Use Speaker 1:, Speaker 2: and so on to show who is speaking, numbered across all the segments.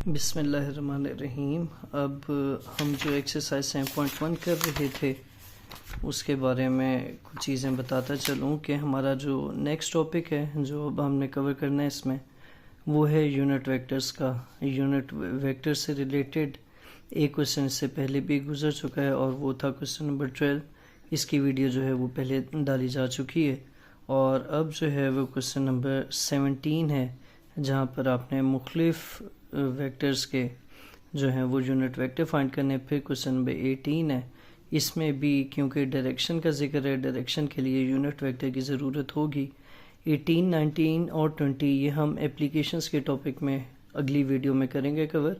Speaker 1: बिस्मिल्लाहिर्रहमानिर्रहीम। अब हम जो एक्सरसाइज 7.1 कर रहे थे उसके बारे में कुछ चीज़ें बताता चलूँ कि हमारा जो नेक्स्ट टॉपिक है जो अब हमने कवर करना है इसमें वो है यूनिट वेक्टर्स का। यूनिट वेक्टर से रिलेटेड एक क्वेश्चन इससे पहले भी गुजर चुका है और वो था क्वेश्चन नंबर 12। इसकी वीडियो जो है वो पहले डाली जा चुकी है और अब जो है वो क्वेश्चन नंबर 17 है जहाँ पर आपने मुख्तलिफ वेक्टर्स के जो हैं वो यूनिट वेक्टर फाइंड करने। फिर क्वेश्चन नंबर 18 है, इसमें भी क्योंकि डायरेक्शन का जिक्र है, डायरेक्शन के लिए यूनिट वेक्टर की ज़रूरत होगी। 18, 19 और 20 ये हम एप्लीकेशंस के टॉपिक में अगली वीडियो में करेंगे कवर,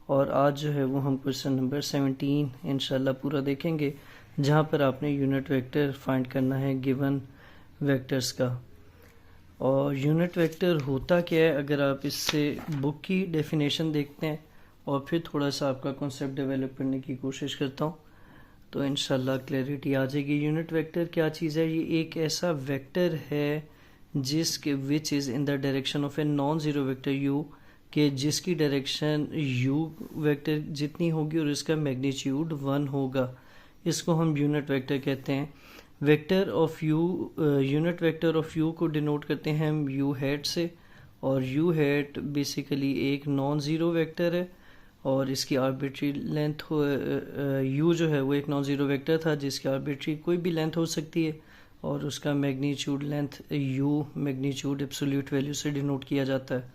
Speaker 1: और आज जो है वो हम क्वेश्चन नंबर 17 इंशाल्लाह पूरा देखेंगे जहाँ पर आपने यूनिट वेक्टर फाइंड करना है गिवन वेक्टर्स का। और यूनिट वेक्टर होता क्या है, अगर आप इससे बुक की डेफिनेशन देखते हैं और फिर थोड़ा सा आपका कॉन्सेप्ट डेवलप करने की कोशिश करता हूँ तो इंशाल्लाह क्लैरिटी आ जाएगी। यूनिट वेक्टर क्या चीज़ है? ये एक ऐसा वेक्टर है जिसके which is in the direction of a non zero vector u, के जिसकी डायरेक्शन u वेक्टर जितनी होगी और इसका मैग्नीट्यूड 1 होगा। इसको हम यूनिट वेक्टर कहते हैं। Vector of u, unit vector of u को डिनोट करते हैं हम u हैट से, और u हैट बेसिकली एक नॉन ज़ीरो वेक्टर है और इसकी आर्बिट्री लेंथ u जो है वो एक नॉन ज़ीरो वेक्टर था जिसकी आर्बिट्री कोई भी लेंथ हो सकती है और उसका magnitude length u magnitude absolute value से डिनोट किया जाता है।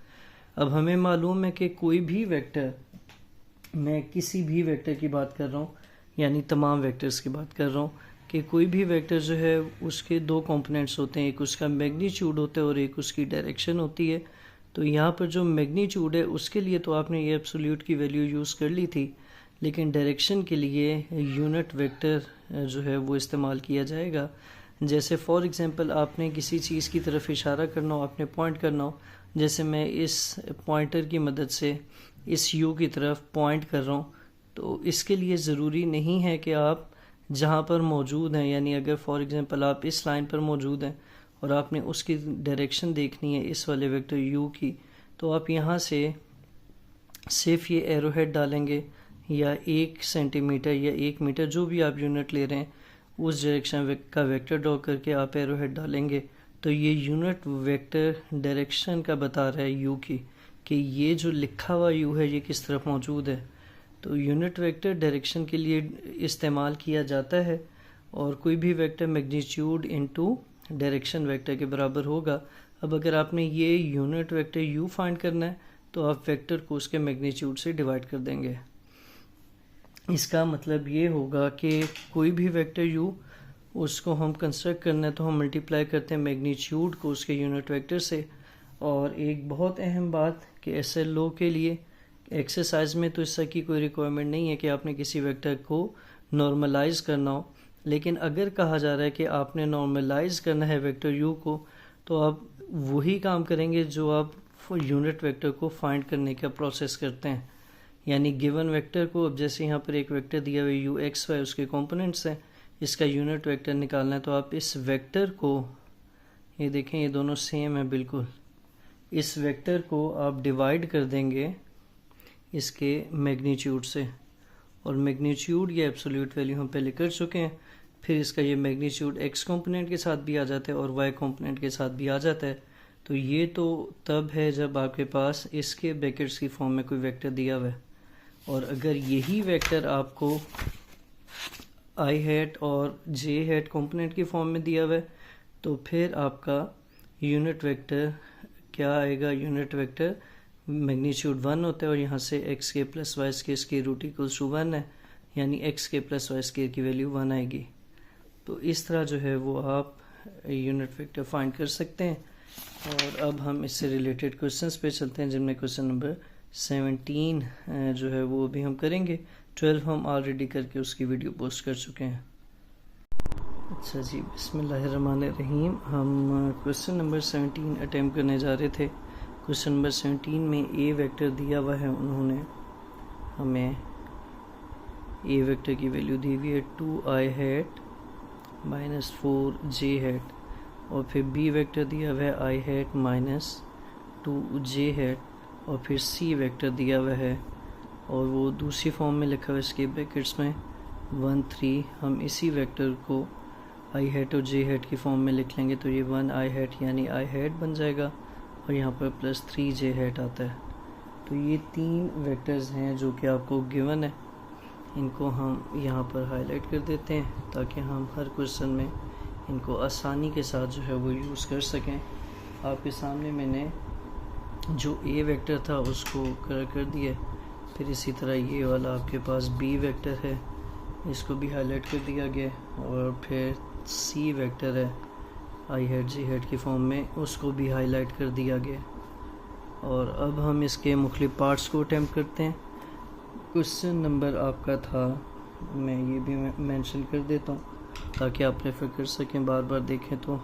Speaker 1: अब हमें मालूम है कि कोई भी वेक्टर, मैं किसी भी वेक्टर की बात कर रहा हूँ यानी तमाम वेक्टर्स की बात कर रहा हूँ, कि कोई भी वेक्टर जो है उसके दो कंपोनेंट्स होते हैं, एक उसका मैग्नीट्यूड होता है और एक उसकी डायरेक्शन होती है। तो यहाँ पर जो मैग्नीट्यूड है उसके लिए तो आपने ये एब्सोल्यूट की वैल्यू यूज़ कर ली थी, लेकिन डायरेक्शन के लिए यूनिट वेक्टर जो है वो इस्तेमाल किया जाएगा। जैसे फॉर एग्जांपल आपने किसी चीज़ की तरफ इशारा करना हो, आपने पॉइंट करना हो, जैसे मैं इस पॉइंटर की मदद से इस यू की तरफ पॉइंट कर रहा हूँ, तो इसके लिए ज़रूरी नहीं है कि आप जहाँ पर मौजूद हैं, यानी अगर फॉर एग्जांपल आप इस लाइन पर मौजूद हैं और आपने उसकी डायरेक्शन देखनी है इस वाले वेक्टर u की, तो आप यहाँ से सिर्फ ये एरो हेड डालेंगे या 1 सेंटीमीटर या 1 मीटर जो भी आप यूनिट ले रहे हैं उस डायरेक्शन का वेक्टर ड्रॉ करके आप एरो हेड डालेंगे। तो ये यूनिट वेक्टर डायरेक्शन का बता रहा है u की, कि ये जो लिखा हुआ u है ये किस तरफ मौजूद है। तो यूनिट वेक्टर डायरेक्शन के लिए इस्तेमाल किया जाता है और कोई भी vector magnitude into direction vector के बराबर होगा। अब अगर आपने ये यूनिट वेक्टर u फाइंड करना है तो आप वेक्टर को उसके मैग्नीट्यूड से डिवाइड कर देंगे। इसका मतलब ये होगा कि कोई भी वेक्टर u उसको हम कंस्ट्रक्ट करना है तो हम मल्टीप्लाई करते हैं मैग्नीट्यूड को उसके यूनिट वेक्टर से। और एक बहुत अहम बात कि SLO के लिए एक्सरसाइज में तो इसका की कोई रिक्वायरमेंट नहीं है कि आपने किसी वेक्टर को नॉर्मलाइज करना हो, लेकिन अगर कहा जा रहा है कि आपने नॉर्मलाइज करना है वेक्टर u को, तो आप वही काम करेंगे जो आप यूनिट वेक्टर को फाइंड करने का प्रोसेस करते हैं। यानी गिवन वेक्टर को, अब जैसे यहाँ पर एक वेक्टर दिया हुआ u x y उसके कंपोनेंट्स हैं, इसका यूनिट वेक्टर निकालना है तो आप इस वेक्टर को, ये देखें ये दोनों सेम है बिल्कुल, इस वेक्टर को आप डिवाइड कर देंगे इसके मैग्नीट्यूड से, और मैग्नीट्यूड या एब्सोल्यूट वैल्यू हम पहले कर चुके हैं। फिर इसका ये मैग्नीट्यूड x कंपोनेंट के साथ भी आ जाता है और y कंपोनेंट के साथ भी आ जाता है। तो ये तो तब है जब आपके पास इसके ब्रैकेट्स की फॉर्म में कोई वेक्टर दिया हुआ है, और अगर यही वेक्टर आपको i हैट और j हैट कंपोनेंट की फॉर्म में दिया हुआ है तो फिर आपका यूनिट वेक्टर क्या आएगा? यूनिट वेक्टर मैग्नीट्यूड 1 होता है और यहाँ से एक्स के plus Y square root equals to 1 है, यानी एक्स के प्लस वाई स्केयर की वैल्यू 1 आएगी। तो इस तरह जो है वो आप यूनिट वेक्टर फाइंड कर सकते हैं। और अब हम इससे रिलेटेड क्वेश्चंस पे चलते हैं जिनमें क्वेश्चन नंबर 17 जो है वो अभी हम करेंगे। 12 हम ऑलरेडी करके उसकी वीडियो पोस्ट कर चुके हैं। अच्छा जी, बिस्मिल्लाहिर्रहमानिर्रहीम। हम क्वेश्चन नंबर 17 अटैम्प्ट करने जा रहे थे। क्वेश्चन नंबर 17 में ए वेक्टर दिया हुआ है, उन्होंने हमें ए वेक्टर की वैल्यू दी हुई है 2i hat minus 4j hat, और फिर बी वेक्टर दिया हुआ है i hat minus 2j hat, और फिर सी वेक्टर दिया हुआ है और वो दूसरी फॉर्म में लिखा हुआ है इसके ब्रैकेट्स में 1 3। हम इसी वेक्टर को आई हैट और जे हैट की फॉर्म में लिख लेंगे तो ये 1 आई हैट यानी आई हैट बन जाएगा और यहाँ पर प्लस 3 जे हैट आता है। तो ये 3 वेक्टर्स हैं जो कि आपको गिवन है। इनको हम यहाँ पर हाईलाइट कर देते हैं ताकि हम हर क्वेश्चन में इनको आसानी के साथ जो है वो यूज़ कर सकें। आपके सामने मैंने जो ए वेक्टर था उसको कर दिया, फिर इसी तरह ये वाला आपके पास बी वेक्टर है, इसको भी हाईलाइट कर दिया गया, और फिर सी वेक्टर है आई हैट जी हैट की फॉर्म में, उसको भी हाईलाइट कर दिया गया। और अब हम इसके मुख्तलिफ पार्ट्स को अटैम्प्ट करते हैं। क्वेश्चन नंबर आपका था, मैं ये भी मेंशन कर देता हूँ ताकि आप रेफर कर सकें, बार बार देखें। तो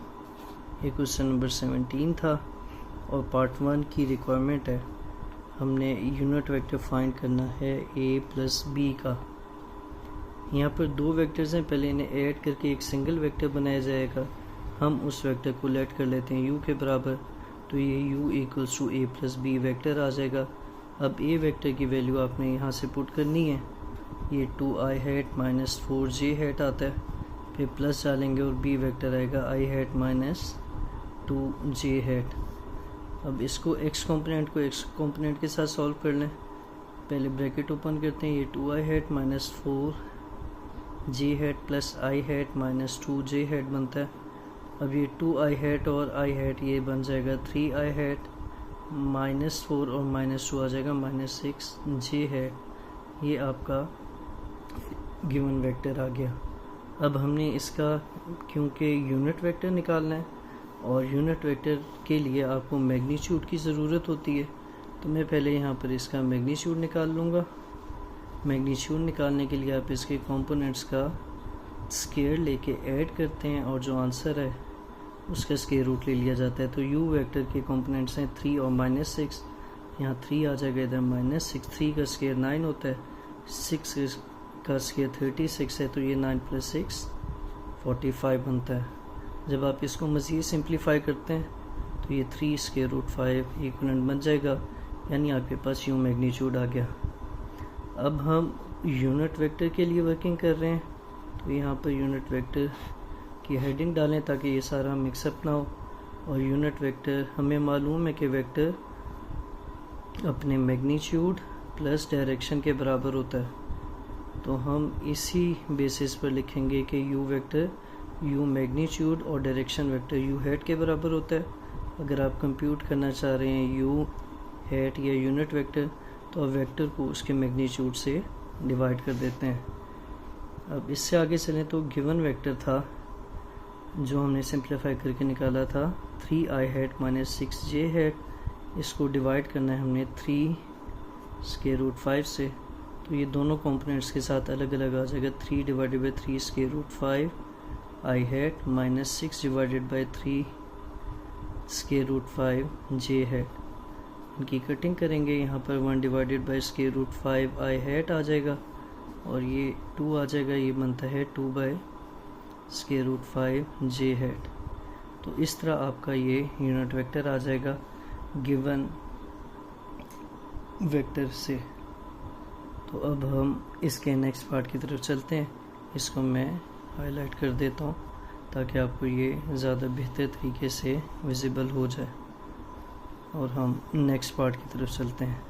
Speaker 1: ये क्वेश्चन नंबर 17 था और पार्ट 1 की रिक्वायरमेंट है, हमने यूनिट वेक्टर फाइंड करना है a प्लस बी का। यहाँ पर 2 वेक्टर्स हैं, पहले इन्हें ऐड करके एक सिंगल वेक्टर बनाया जाएगा। हम उस वेक्टर को लेट कर लेते हैं u के बराबर, तो ये u equals to a plus B vector आ जाएगा। अब a वेक्टर की वैल्यू आपने यहाँ से पुट करनी है, ये 2i hat minus 4j hat आता है, फिर प्लस डालेंगे और b वेक्टर आएगा i hat minus 2j hat. अब इसको x कंपोनेंट को x कंपोनेंट के साथ सॉल्व कर लें। पहले ब्रैकेट ओपन करते हैं, ये 2i hat minus 4j hat plus i hat minus 2j hat बनता है। अब ये 2i हैट और i हैट ये बन जाएगा 3i हैट माइनस 4 और माइनस 2 आ जाएगा माइनस 6j हैट। ये आपका गिवन वेक्टर आ गया। अब हमने इसका क्योंकि यूनिट वेक्टर निकालना है और यूनिट वेक्टर के लिए आपको मैग्नीट्यूड की ज़रूरत होती है, तो मैं पहले यहाँ पर इसका मैग्नीट्यूड निकाल लूँगा। मैग्नीट्यूड निकालने के लिए आप इसके कंपोनेंट्स का स्क्वायर लेके ऐड करते हैं और जो आंसर है उसका स्क्वायर रूट ले लिया जाता है। तो u वेक्टर के कंपोनेंट्स हैं 3 और माइनस 6, यहाँ 3 आ जाएगा, इधर माइनस 6। 3 का स्क्वायर 9 होता है, 6 का स्क्वायर 36 है, तो ये 9 प्लस 6 45 बनता है। जब आप इसको मज़ीद सिंप्लीफाई करते हैं तो ये 3 स्क्वायर रूट 5 इक्वलेंट बन जाएगा, यानी आपके पास यूँ मैग्नीट्यूड आ गया। अब हम यूनिट वेक्टर के लिए वर्किंग कर रहे हैं, तो यहाँ पर यूनिट वेक्टर की हेडिंग डालें ताकि ये सारा मिक्सअप ना हो। और यूनिट वेक्टर हमें मालूम है कि वेक्टर अपने मैग्नीट्यूड प्लस डायरेक्शन के बराबर होता है, तो हम इसी बेसिस पर लिखेंगे कि u वेक्टर u मैग्नीट्यूड और डायरेक्शन वेक्टर u हैट के बराबर होता है। अगर आप कंप्यूट करना चाह रहे हैं u हैट या यूनिट वेक्टर, तो आप वेक्टर को उसके मैग्नीट्यूड से डिवाइड कर देते हैं। अब इससे आगे चलें तो गिवन वेक्टर था जो हमने सिंप्लीफाई करके निकाला था 3i hat minus 6j hat, इसको डिवाइड करना है हमने 3 स्क्वायर रूट 5 से, तो ये दोनों कंपोनेंट्स के साथ अलग अलग आ जाएगा। 3 divided by 3 square root 5 i hat minus 6 divided by 3 square root 5 j hat. इनकी कटिंग करेंगे, यहाँ पर 1 divided by square root 5 i hat आ जाएगा और ये 2 आ जाएगा, ये बनता है 2 by square root 5 j hat. तो इस तरह आपका ये यूनिट वेक्टर आ जाएगा गिवन वेक्टर से। तो अब हम इसके नेक्स्ट पार्ट की तरफ चलते हैं, इसको मैं हाईलाइट कर देता हूँ ताकि आपको ये ज़्यादा बेहतर तरीके से विजिबल हो जाए। और हम नेक्स्ट पार्ट की तरफ चलते हैं।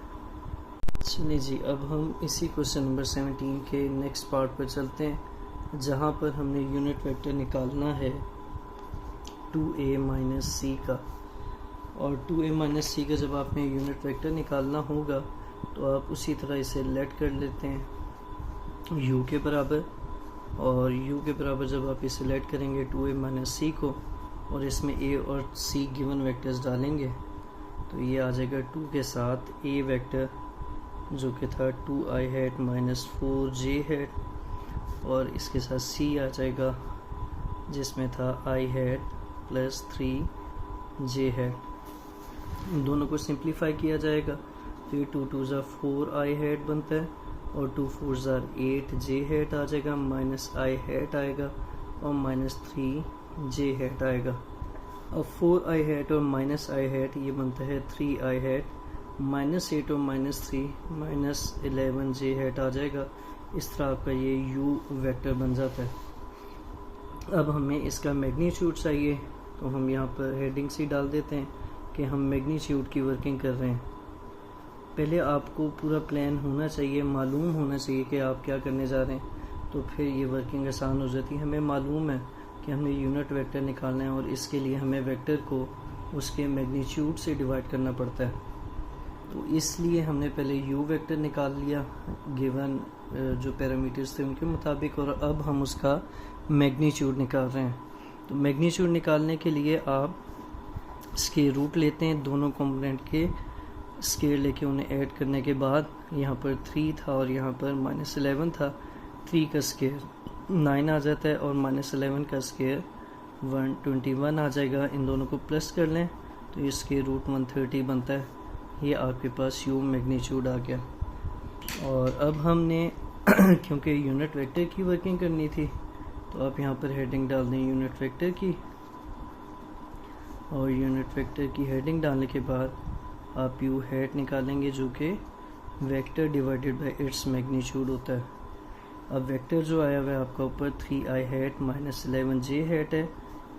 Speaker 1: चलिए जी, अब हम इसी क्वेश्चन नंबर 17 के नेक्स्ट पार्ट पर चलते हैं, जहाँ पर हमने यूनिट वेक्टर निकालना है 2a माइनस सी का। और 2a माइनस सी का जब आपने यूनिट वेक्टर निकालना होगा तो आप उसी तरह इसे लेट कर लेते हैं u के बराबर, और u के बराबर जब आप इसे लेट करेंगे 2a माइनस सी को और इसमें a और c गिवन वेक्टर्स डालेंगे तो ये आ जाएगा 2 के साथ a वेक्टर जो कि था 2i hat minus 4j hat, और इसके साथ c आ जाएगा जिसमें था i hat plus 3j hat. दोनों को सिंप्लीफाई किया जाएगा तो ये 2 2 4i हैट बनता है और 2 4 8j हैट आ जाएगा, माइनस i हैट आएगा और माइनस 3j हैट आएगा। अब 4i हैट और माइनस i हैट ये बनता है 3i हैट -8 और -3 -11 जे हैट आ जाएगा। इस तरह आपका ये u वेक्टर बन जाता है। अब हमें इसका मैग्नीट्यूड चाहिए, तो हम यहाँ पर हेडिंग सी डाल देते हैं कि हम मैग्नीट्यूड की वर्किंग कर रहे हैं। पहले आपको पूरा प्लान होना चाहिए, मालूम होना चाहिए कि आप क्या करने जा रहे हैं, तो फिर ये वर्किंग आसान हो जाती है। हमें मालूम है कि हमें यूनिट वेक्टर निकालना है और इसके लिए हमें वेक्टर को उसके मैग्नीट्यूड से डिवाइड करना पड़ता है। तो इसलिए हमने पहले यू वेक्टर निकाल लिया गिवन जो पैरामीटर्स थे उनके मुताबिक, और अब हम उसका मैग्नीट्यूड निकाल रहे हैं। तो मैग्नीट्यूड निकालने के लिए आप स्क्वायर रूट लेते हैं दोनों कंपोनेंट के, स्क्वायर लेके उन्हें ऐड करने के बाद यहाँ पर 3 था और यहाँ पर -11 था। 3 का स्क्वायर 9 आ जाता है और -11 का स्क्वायर 121 आ जाएगा। इन दोनों को प्लस कर लें तो ये स्क्वायर रूट 130 बनता है। ये आपके पास यू मैग्नीट्यूड आ गया। और अब हमने क्योंकि यूनिट वेक्टर की वर्किंग करनी थी, तो आप यहाँ पर हेडिंग डाल दें यूनिट वेक्टर की, और यूनिट वेक्टर की हेडिंग डालने के बाद आप यू हैट निकालेंगे जो कि vector divided by its magnitude होता है। अब वेक्टर जो आया हुआ है आपका ऊपर 3i हैट -11j हैट है,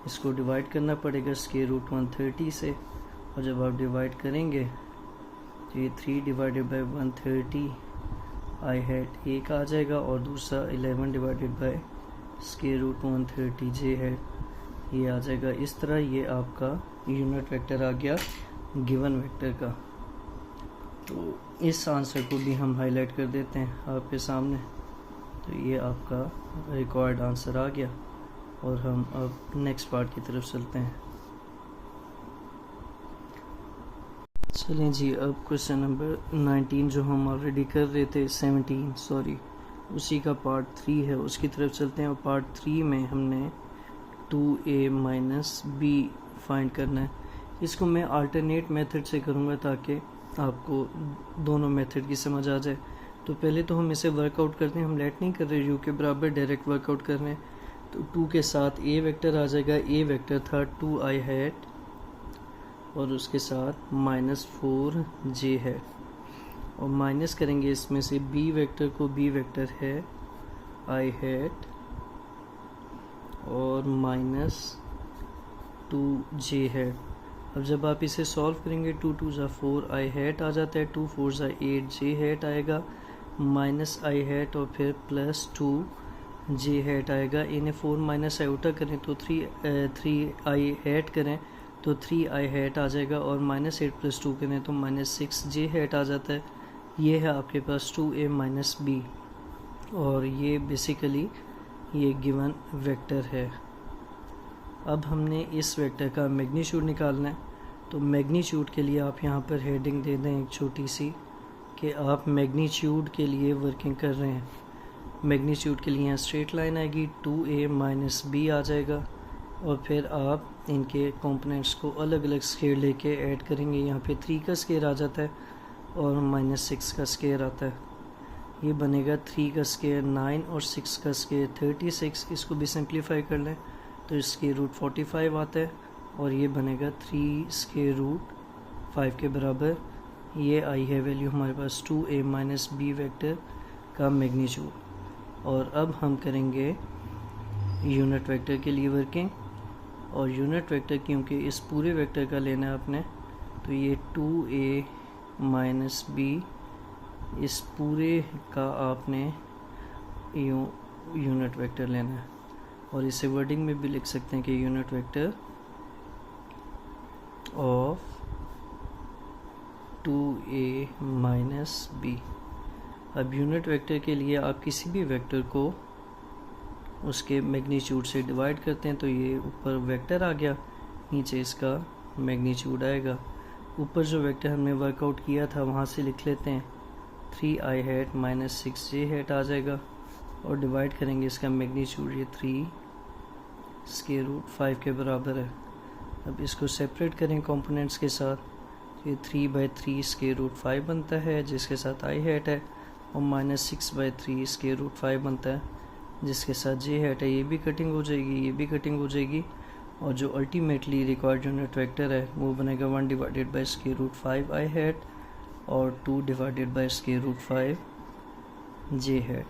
Speaker 1: इसको डिवाइड करना पड़ेगा स्क्वायर रूट 130 से, और जब आप डिवाइड करेंगे तो ये 3 डिवाइडेड बाय 130 i हैट एक आ जाएगा और दूसरा 11 divided by square root 130j hat ये आ जाएगा। इस तरह ये आपका यूनिट वेक्टर आ गया गिवन वेक्टर का। तो इस आंसर को भी हम हाईलाइट कर देते हैं आपके सामने। तो ये आपका रिक्वायर्ड आंसर आ गया, और हम अब नेक्स्ट पार्ट की तरफ चलते हैं। चलें जी, अब क्वेश्चन नंबर 19 जो हम ऑलरेडी कर रहे थे 17 सॉरी, उसी का पार्ट 3 है, उसकी तरफ चलते हैं। और पार्ट 3 में हमने 2a माइनस b फाइंड करना है। इसको मैं अल्टरनेट मेथड से करूँगा ताकि आपको दोनों मेथड की समझ आ जाए। तो पहले तो हम इसे वर्कआउट करते हैं, हम लेट नहीं कर रहे, यू के बराबर डायरेक्ट वर्कआउट कर रहे हैं। तो 2 के साथ a वेक्टर आ जाएगा। a वेक्टर था 2i हैट और उसके साथ -4j है, और माइनस करेंगे इसमें से b वेक्टर को, b वेक्टर है i हैट और -2j है। अब जब आप इसे सॉल्व करेंगे 2 2 ज़ा 4 i हैट आ जाता है, 2 4 ज़ा 8 j हैट आएगा, माइनस i हैट और फिर +2 j हैट आएगा। इन्हें 4 माइनस आउटा करें तो 3i हैट करें तो 3i हैट आ जाएगा, और -8 + 2 करें तो -6j हैट आ जाता है। ये है आपके पास 2a माइनस b, और ये बेसिकली ये गिवन वेक्टर है। अब हमने इस वेक्टर का मैग्नीट्यूड निकालना है। तो मैग्नीट्यूड के लिए आप यहाँ पर हेडिंग दे दें एक छोटी सी कि आप मैग्नीट्यूड के लिए वर्किंग कर रहे हैं। मैग्नीट्यूड के लिए यहाँ स्ट्रेट लाइन आएगी, 2a माइनस b आ जाएगा, और फिर आप इनके कंपोनेंट्स को अलग अलग स्क्वायर लेके ऐड करेंगे। यहाँ पे 3 का स्क्वायर आ जाता है और -6 का स्क्वायर आता है। ये बनेगा 3 का स्क्वायर 9 और 6 का स्क्वायर 36। इसको भी सिंप्लीफाई कर लें तो इसके रूट 45 आता है, और ये बनेगा 3 स्क्वायर रूट 5 के बराबर। ये आई है वैल्यू हमारे पास 2a माइनस b वेक्टर का मैग्नीट्यूड। और अब हम करेंगे यूनिट वेक्टर के लिए वर्किंग, और यूनिट वेक्टर क्योंकि इस पूरे वेक्टर का लेना है आपने, तो ये 2a माइनस b इस पूरे का आपने यूनिट वेक्टर लेना है, और इसे वर्डिंग में भी लिख सकते हैं कि unit vector of 2a minus b। अब यूनिट वेक्टर के लिए आप किसी भी वेक्टर को उसके मैग्नीट्यूड से डिवाइड करते हैं, तो ये ऊपर वेक्टर आ गया, नीचे इसका मैग्नीट्यूड आएगा। ऊपर जो वेक्टर हमने वर्कआउट किया था वहाँ से लिख लेते हैं, 3i hat minus 6j hat आ जाएगा, और डिवाइड करेंगे इसका मैग्नीट्यूड, ये 3 स्क्वायर रूट 5 के बराबर है। अब इसको सेपरेट करें कंपोनेंट्स के साथ, ये 3/3 स्क्वायर रूट 5 बनता है जिसके साथ i हैट है, और -6/3 स्क्वायर रूट 5 बनता है जिसके साथ j हैट है। ये भी कटिंग हो जाएगी, ये भी कटिंग हो जाएगी, और जो अल्टीमेटली रिक्वायर्ड यूनिट वेक्टर है वो बनेगा 1 divided by square root 5 i hat और 2 divided by square root 5 J hat,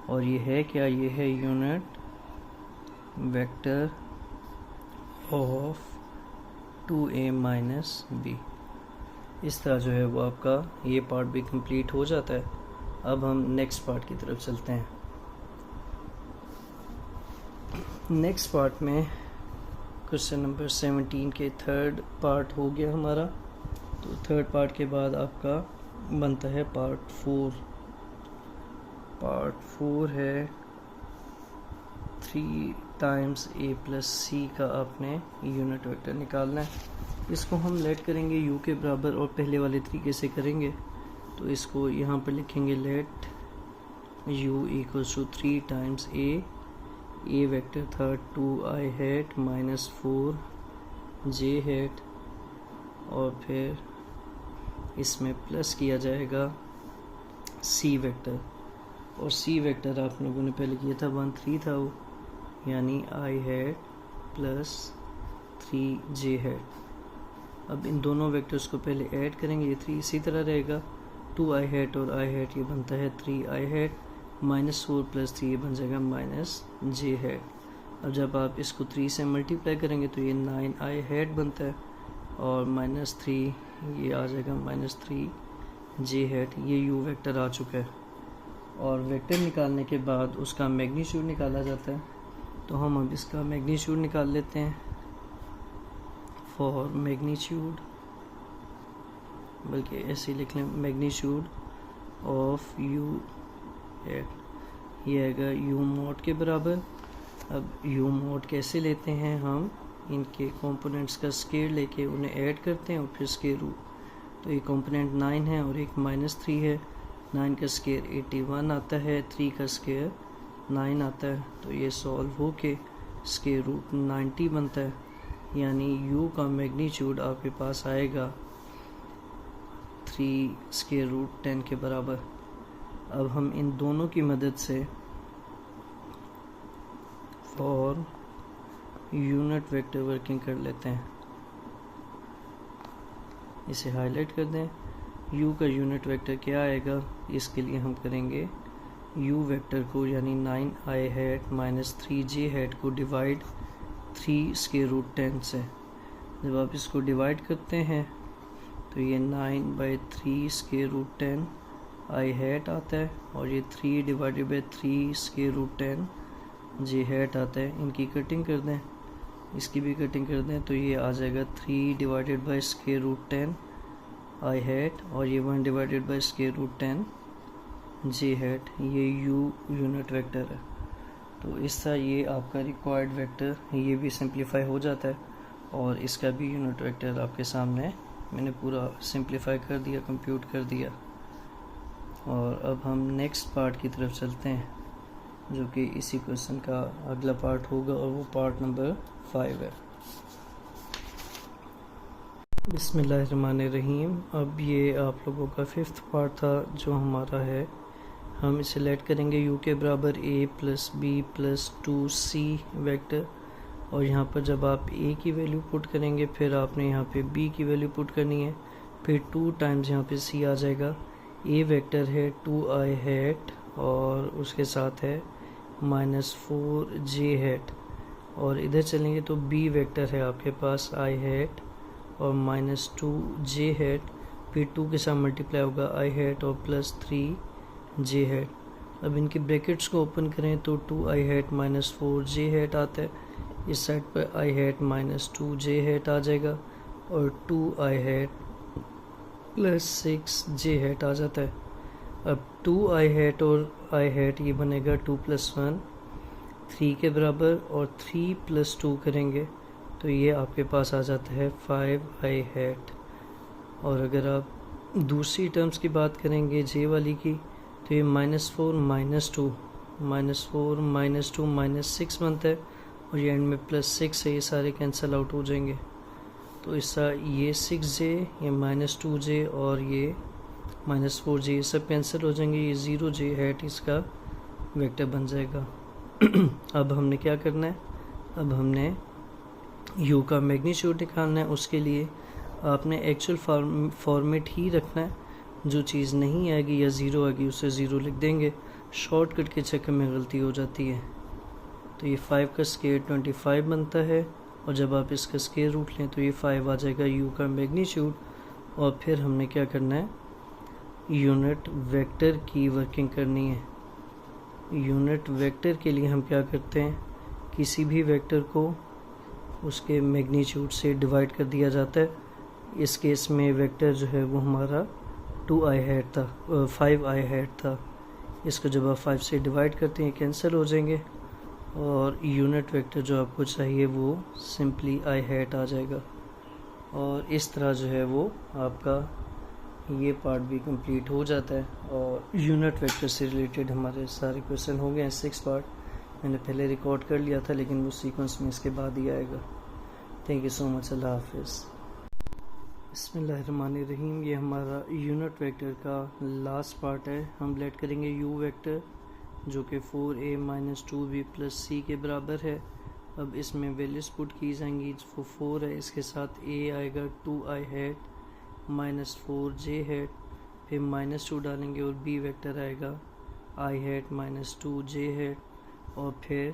Speaker 1: और ये है क्या, ये है unit vector of 2a minus b। इस तरह जो है वो आपका ये पार्ट भी कंप्लीट हो जाता है। अब हम नेक्स्ट पार्ट की तरफ चलते हैं। नेक्स्ट पार्ट में क्वेश्चन नंबर 17 के थर्ड पार्ट हो गया हमारा। तो थर्ड पार्ट के बाद आपका बनता है पार्ट 4। पार्ट 4 है 3 टाइम्स a प्लस c का आपने यूनिट वेक्टर निकालना है। इसको हम लेट करेंगे u के बराबर और पहले वाले तरीके से करेंगे। तो इसको यहाँ पर लिखेंगे let u equals to 3 times a vector था 2i hat minus 4j hat, और फिर इसमें प्लस किया जाएगा c वेक्टर, और c वेक्टर आप लोगों ने पहले किया था 1 3 था वो, यानी i hat plus 3j hat. अब इन दोनों वेक्टर्स को पहले ऐड करेंगे, ये 3 इसी तरह रहेगा, 2i हैट और i हैट ये बनता है 3i हैट, माइनस 4 प्लस 3 ये बन जाएगा माइनस j हैट। अब जब आप इसको 3 से मल्टीप्लाई करेंगे तो ये 9i हैट बनता है, और माइनस 3 ये आ जाएगा माइनस 3j हैट। ये u वेक्टर आ चुका है, और वेक्टर निकालने के बाद उसका मैग्नीट्यूड निकाला जाता है। तो हम अब इसका मैग्नीट्यूड निकाल लेते हैं। फॉर मैग्नीट्यूड, बल्कि ऐसे लिख लें, मैग्नीट्यूड ऑफ u हैट, ये आएगा u मॉड के बराबर। अब u मॉड कैसे लेते हैं, हम इनके कंपोनेंट्स का स्क्वायर लेके उन्हें ऐड करते हैं और फिर स्क्वायर रूट। तो ये कंपोनेंट 9 है और एक माइनस 3 है, 9 का स्क्वायर 81 आता है, 3 का स्क्वायर 9 आता है। तो ये सॉल्व हो के स्क्वायर रूट 90 बनता है, यानी u का मैग्नीट्यूड आपके पास आएगा 3 स्क्वायर रूट 10 के बराबर। अब हम इन दोनों की मदद से फॉर यूनिट वेक्टर वर्किंग कर लेते हैं। इसे हाईलाइट कर दें। u का यूनिट वेक्टर क्या आएगा, इसके लिए हम करेंगे u वेक्टर को, यानी 9i hat minus 3j hat को डिवाइड 3 स्क्वायर रूट 10 से। जब आप इसको डिवाइड करते हैं तो ये 9/3 स्क्वायर रूट 10 i हैट आता है, और ये 3 divided by 3 square root 10 j hat आता है। इनकी कटिंग कर दें, इसकी भी कटिंग कर दें, तो ये आ जाएगा 3 divided by square root 10 i hat, और ये 1 divided by square root 10 j hat. ये u यूनिट वेक्टर है। तो इस तरह ये आपका रिक्वायर्ड वेक्टर ये भी सिंप्लीफाई हो जाता है, और इसका भी यूनिट वेक्टर आपके सामने मैंने पूरा सिंप्लीफाई कर दिया, कंप्यूट कर दिया। और अब हम नेक्स्ट पार्ट की तरफ चलते हैं, जो कि इसी क्वेश्चन का अगला पार्ट होगा, और वो पार्ट नंबर 5 है। बिस्मिल्लाहिर्रहमानिर्रहीम। अब ये आप लोगों का 5th पार्ट था जो हमारा है। हम इसे लेट करेंगे u के बराबर a plus b plus 2c vector, और यहाँ पर जब आप a की वैल्यू पुट करेंगे फिर आपने यहाँ पे b की वैल्यू पुट करनी है, फिर 2 टाइम्स यहाँ पे c आ जाएगा। a वेक्टर है 2i हैट और उसके साथ है माइनस 4j हैट, और इधर चलेंगे तो b वेक्टर है आपके पास i हैट और माइनस 2j हैट, फिर 2 के साथ मल्टीप्लाई होगा i हैट और प्लस 3j हैट। अब इनके ब्रैकेट्स को ओपन करें तो 2i hat minus 4j hat आता है, इस साइड पर i hat minus 2j hat आ जाएगा, और 2i hat plus 6j hat आ जाता है। अब 2i हैट और i हैट ये बनेगा 2 + 1 3 के बराबर, और 3 + 2 करेंगे तो ये आपके पास आ जाता है 5i हैट। और अगर आप दूसरी टर्म्स की बात करेंगे j वाली की, तो ये -4 - 2 -6 बनता है, और ये एंड में +6 है, ये सारे कैंसिल आउट हो जाएंगे। तो इसका ये 6j, ये -2j और ये -4j ये सब कैंसिल हो जाएंगे, ये 0j हैट इसका वेक्टर बन जाएगा। अब हमने क्या करना है, अब हमने u का मैग्नीट्यूड निकालना है। उसके लिए आपने एक्चुअल फॉर्मेट ही रखना है, जो चीज़ नहीं आएगी या ज़ीरो आएगी उसे ज़ीरो लिख देंगे। शॉर्टकट के चक्कर में गलती हो जाती है। तो ये 5 का स्क्वायर 25 बनता है, और जब आप इसका स्क्वायर रूट लें तो ये 5 आ जाएगा u का मैग्नीट्यूड। और फिर हमने क्या करना है, यूनिट वेक्टर की वर्किंग करनी है। यूनिट वेक्टर के लिए हम क्या करते हैं, किसी भी वेक्टर को उसके मैग्नीट्यूड से डिवाइड कर दिया जाता है। इस केस में वेक्टर जो है वो हमारा 2i हैट था, 5i हैट था। इसको जब आप 5 से डिवाइड करते हैं कैंसिल हो जाएंगे, और यूनिट वेक्टर जो आपको चाहिए वो सिंपली i हैट आ जाएगा। और इस तरह जो है वो आपका ये पार्ट भी कंप्लीट हो जाता है। और यूनिट वेक्टर से रिलेटेड हमारे सारे क्वेश्चन हो गए हैं। 6 पार्ट मैंने पहले रिकॉर्ड कर लिया था, लेकिन वो सीक्वेंस में इसके बाद ही आएगा। Thank you so much. अल्लाह हाफिज़। बिस्मिल्लाहिर्रहमानिर्रहीम। ये हमारा यूनिट वेक्टर का लास्ट पार्ट है। हम लेट करेंगे u वेक्टर जो कि 4a - 2b + c के बराबर है। अब इसमें वैल्यूज पुट की जाएंगी। वो 4 है, इसके साथ a आएगा 2i हैट -4j हैट, फिर -2 डालेंगे और b वेक्टर आएगा i हैट -2j हैट, और फिर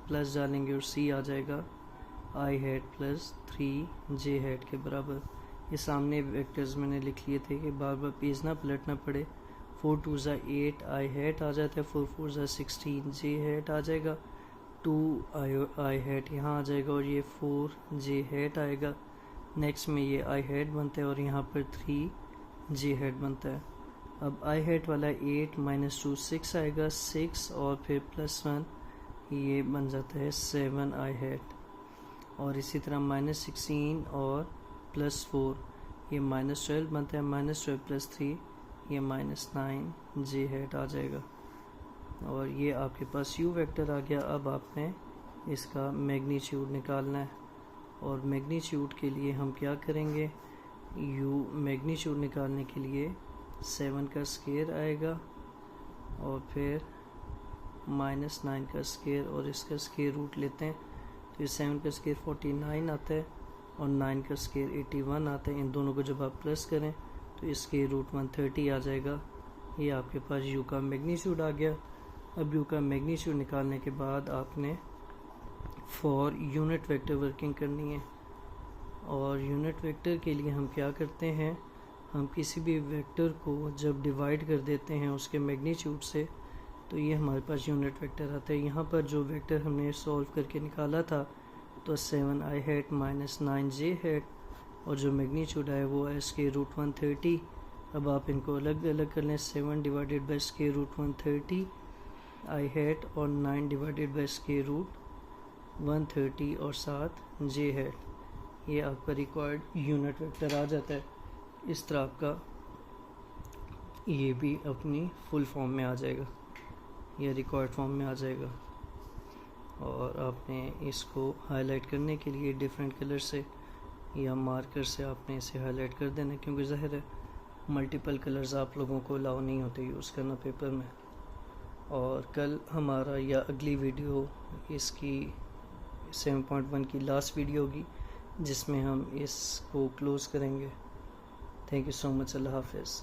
Speaker 1: प्लस डालेंगे और c आ जाएगा i हैट +3j हैट के बराबर। ये सामने वेक्टर्स मैंने लिख लिए थे कि बार बार पेज ना पलटना पड़े। 4 2 ज़ा 8 i हैट आ जाता है, 4 4 ज़ा 16 j हैट आ जाएगा, 2 i हैट यहाँ आ जाएगा, और ये 4 j हैट आएगा। नेक्स्ट में ये i हैट बनता है और यहाँ पर 3 j हैट बनता है। अब i हैट वाला 8 - 2 6 आएगा, 6 और फिर +1 ये बन जाता है 7 i हैट। और इसी तरह -16 और +4 ये -12 बनता है, -12 + 3 ये -9 j हैट आ जाएगा। और ये आपके पास u वेक्टर आ गया। अब आपने इसका मैग्नीट्यूड निकालना है, और मैग्नीट्यूड के लिए हम क्या करेंगे, u मैग्नीट्यूड निकालने के लिए 7 का स्क्वायर आएगा, और फिर -9 का स्क्वायर, और इसका स्क्वायर रूट लेते हैं तो ये 7 का स्क्वायर 49 आता है, और 9 का स्क्वायर 81 आता है। इन दोनों को जब आप प्लस करें तो इसके रूट 130 आ जाएगा। ये आपके पास u का मैग्नीट्यूड आ गया। अब u का मैग्नीट्यूड निकालने के बाद आपने फॉर यूनिट वेक्टर वर्किंग करनी है। और यूनिट वेक्टर के लिए हम क्या करते हैं, हम किसी भी वेक्टर को जब डिवाइड कर देते हैं उसके मैग्नीट्यूड से, तो ये हमारे पास यूनिट वेक्टर आता है। यहाँ पर जो वेक्टर हमने सॉल्व करके निकाला था तो 7i हैट -9j हैट, और जो मैग्नीट्यूड है वो है इसके रूट 130। अब आप इनको अलग अलग कर लें, 7 divided by square root 130 i hat, और 9 डिवाइडेड बाई स्क्वायर रूट 130 और साथ j हैट। ये आपका रिक्वायर्ड यूनिट वेक्टर आ जाता है। इस तरह आपका ये भी अपनी फुल फॉर्म में आ जाएगा, या रिक्वायर्ड फॉर्म में आ जाएगा। और आपने इसको हाईलाइट करने के लिए डिफरेंट कलर से या मार्कर से आपने इसे हाईलाइट कर देना, क्योंकि ज़ाहिर है मल्टीपल कलर्स आप लोगों को अलाउ नहीं होते यूज़ करना पेपर में। और कल हमारा या अगली वीडियो इसकी 7.1 की लास्ट वीडियो होगी, जिसमें हम इसको क्लोज़ करेंगे। Thank you so much. अल्लाह हाफिज़।